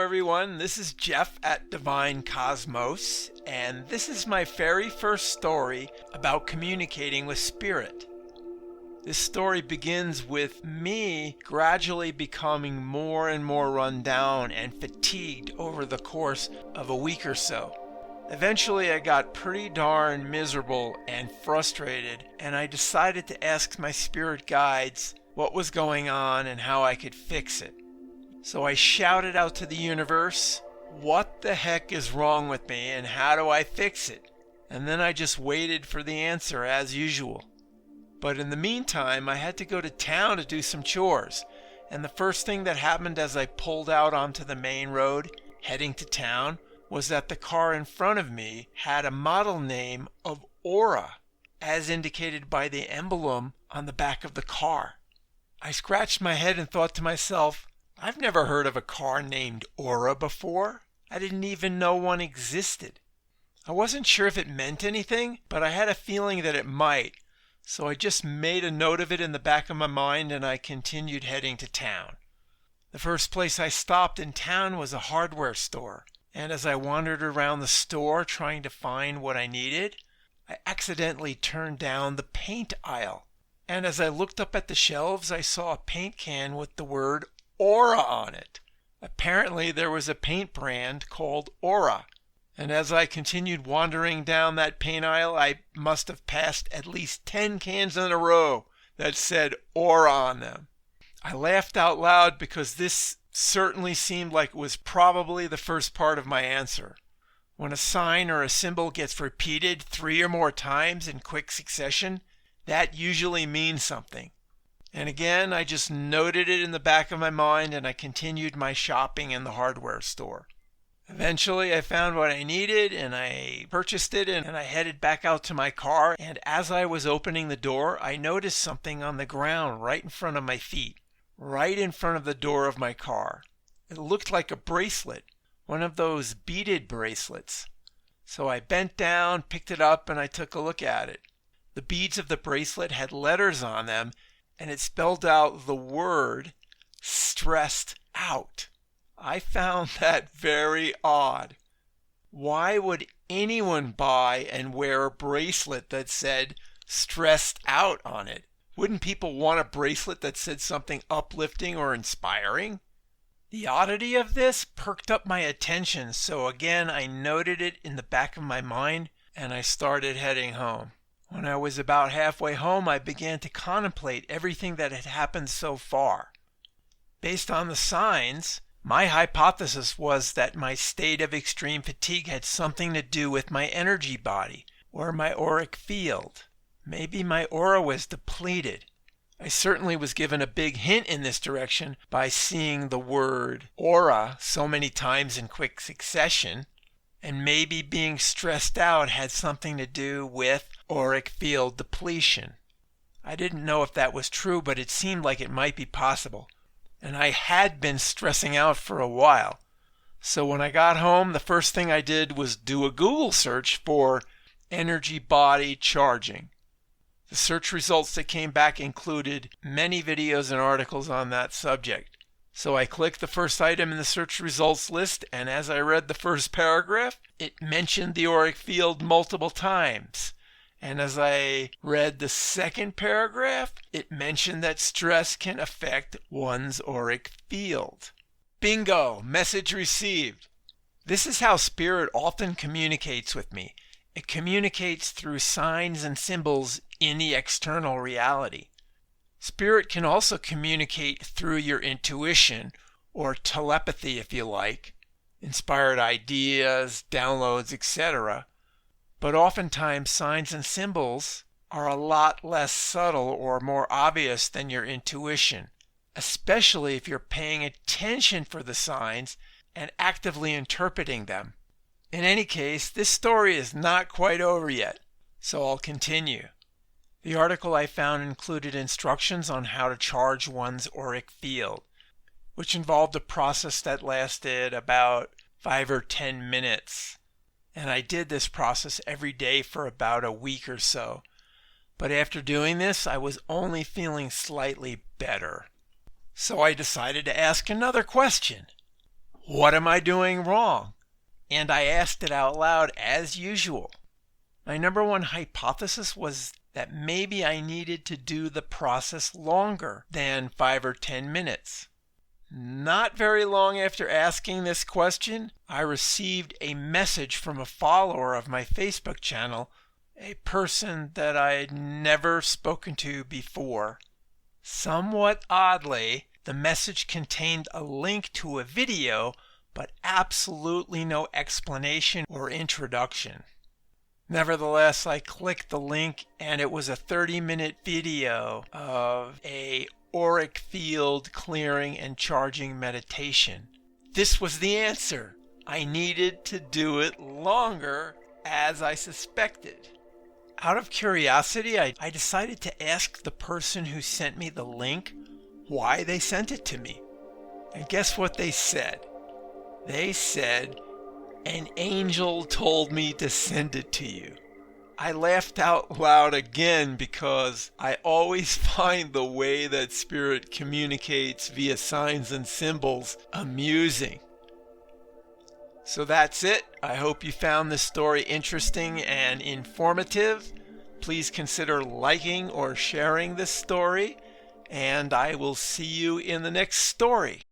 everyone. This is Jeff at Divine Cosmos, and this is my very first story about communicating with spirit. This story begins with me gradually becoming more and more run down and fatigued over the course of a week or so. Eventually, I got pretty darn miserable and frustrated, and I decided to ask my spirit guides what was going on and how I could fix it. So I shouted out to the universe, what the heck is wrong with me and how do I fix it? And then I just waited for the answer as usual. But in the meantime, I had to go to town to do some chores. And the first thing that happened as I pulled out onto the main road, heading to town, was that the car in front of me had a model name of Aura, as indicated by the emblem on the back of the car. I scratched my head and thought to myself, I've never heard of a car named Aura before. I didn't even know one existed. I wasn't sure if it meant anything, but I had a feeling that it might. So I just made a note of it in the back of my mind and I continued heading to town. The first place I stopped in town was a hardware store. And as I wandered around the store trying to find what I needed, I accidentally turned down the paint aisle. And as I looked up at the shelves, I saw a paint can with the word Aura on it. Apparently there was a paint brand called Aura. And as I continued wandering down that paint aisle, I must have passed at least 10 cans in a row that said Aura on them. I laughed out loud because this certainly seemed like it was probably the first part of my answer. When a sign or a symbol gets repeated 3 or more times in quick succession, that usually means something. And again, I just noted it in the back of my mind and I continued my shopping in the hardware store. Eventually, I found what I needed and I purchased it and I headed back out to my car. And as I was opening the door, I noticed something on the ground right in front of my feet, right in front of the door of my car. It looked like a bracelet, one of those beaded bracelets. So I bent down, picked it up, and I took a look at it. The beads of the bracelet had letters on them, and it spelled out the word stressed out. I found that very odd. Why would anyone buy and wear a bracelet that said stressed out on it? Wouldn't people want a bracelet that said something uplifting or inspiring? The oddity of this perked up my attention, so again I noted it in the back of my mind and I started heading home. When I was about halfway home, I began to contemplate everything that had happened so far. Based on the signs, my hypothesis was that my state of extreme fatigue had something to do with my energy body or my auric field. Maybe my aura was depleted. I certainly was given a big hint in this direction by seeing the word aura so many times in quick succession. And maybe being stressed out had something to do with auric field depletion. I didn't know if that was true, but it seemed like it might be possible. And I had been stressing out for a while. So when I got home, the first thing I did was do a Google search for energy body charging. The search results that came back included many videos and articles on that subject. So I clicked the first item in the search results list, and as I read the first paragraph, it mentioned the auric field multiple times. And as I read the second paragraph, it mentioned that stress can affect one's auric field. Bingo! Message received. This is how spirit often communicates with me. It communicates through signs and symbols in the external reality. Spirit can also communicate through your intuition, or telepathy if you like, inspired ideas, downloads, etc. But oftentimes signs and symbols are a lot less subtle or more obvious than your intuition, especially if you're paying attention for the signs and actively interpreting them. In any case, this story is not quite over yet, so I'll continue. The article I found included instructions on how to charge one's auric field, which involved a process that lasted about 5 or 10 minutes. And I did this process every day for about a week or so. But after doing this, I was only feeling slightly better. So I decided to ask another question. What am I doing wrong? And I asked it out loud as usual. My number one hypothesis was that maybe I needed to do the process longer than 5 or 10 minutes. Not very long after asking this question, I received a message from a follower of my Facebook channel, a person that I had never spoken to before. Somewhat oddly, the message contained a link to a video, but absolutely no explanation or introduction. Nevertheless, I clicked the link and it was a 30-minute video of a auric field clearing and charging meditation. This was the answer. I needed to do it longer, as I suspected. Out of curiosity, I decided to ask the person who sent me the link why they sent it to me. And guess what they said? They said, "An angel told me to send it to you." I laughed out loud again because I always find the way that Spirit communicates via signs and symbols amusing. So that's it. I hope you found this story interesting and informative. Please consider liking or sharing this story, and I will see you in the next story.